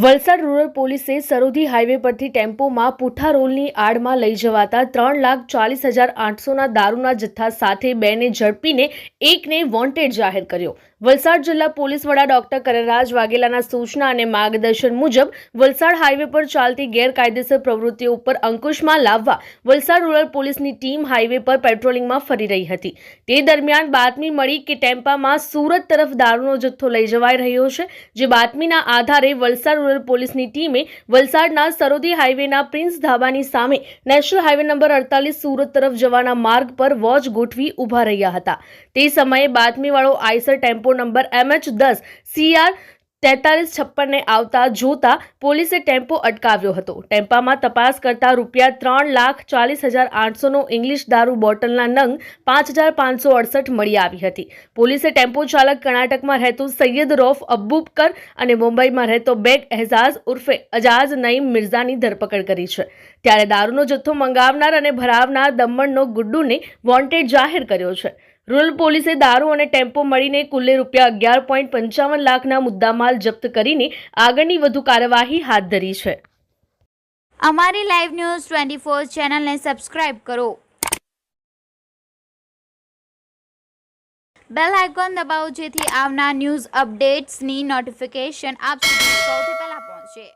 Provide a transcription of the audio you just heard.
Valsad rural પોલીસે Sarodi highway પરથી ટેમ્પોમાં પૂઠા રોલની આડમાં લઈ જવાતા 3,40,800ના દારૂના જથ્થા સાથે બેને ઝડપીને એકને વોન્ટેડ જાહેર કર્યો। વલસાડ જિલ્લા પોલીસ વડા ડોક્ટર કરણરાજ વાઘેલાના સૂચના અને માર્ગદર્શન મુજબ વલસાડ હાઈવે પર ચાલતી ગેરકાયદેસર પ્રવૃત્તિઓ ઉપર અંકુશમાં લાવવા વલસાડ રૂરલ પોલીસની ટીમ હાઈવે પર પેટ્રોલિંગમાં ફરી રહી હતી। તે દરમિયાન બાતમી મળી કે ટેમ્પામાં સુરત તરફ દારૂનો જથ્થો લઈ જવાઈ રહ્યો છે। જે બાતમીના આધારે વલસાડ રૂરલ પોલીસની ટીમે વલસાડના સરોદી હાઈવેના પ્રિન્સ ધાબાની સામે નેશનલ હાઈવે નંબર 48 સુરત તરફ જવાના માર્ગ પર વોચ ગોઠવી ઊભા રહ્યા હતા। તે સમયે બાતમીવાળો Eicher tempo number MH10 CR 4356 ને આવતા જોતા પોલીસે ટેમ્પો અટકાવ્યો હતો। ટેમ્પામાં તપાસ કરતા ₹3,40,800 નો ઇંગ્લિશ દારૂ બોટલના નંગ 5,568 મળી આવી હતી। પોલીસે ટેમ્પો ચાલક કર્ણાટકમાં રહેતો સૈયદ રૌફ અબુબકર અને મુંબઈમાં રહેતો બેગ એહઝાઝ ઉર્ફે અજાઝ નઈમ મિર્ઝાની ધરપકડ કરી છે। ત્યારે દારૂનો જથ્થો મંગાવનાર અને ભરાવનાર દમણનો ગુડ્ડુને વોન્ટેડ જાહેર કર્યો છે। રૂરલ પોલીસે દારૂ અને ટેમ્પો મળીને કુલ્લે ₹11.55 લાખના મુદ્દામાલ જપ્ત કરીને આગળની વધુ કાર્યવાહી હાથ ધરી છે। અમારી લાઈવ ન્યૂઝ 24 ચેનલને સબસ્ક્રાઇબ કરો, બેલ આઇકોન દબાવો જેથી આવનાર ન્યૂઝ અપડેટ્સની નોટિફિકેશન આપ સુધી સૌથી પહેલા પહોંચે।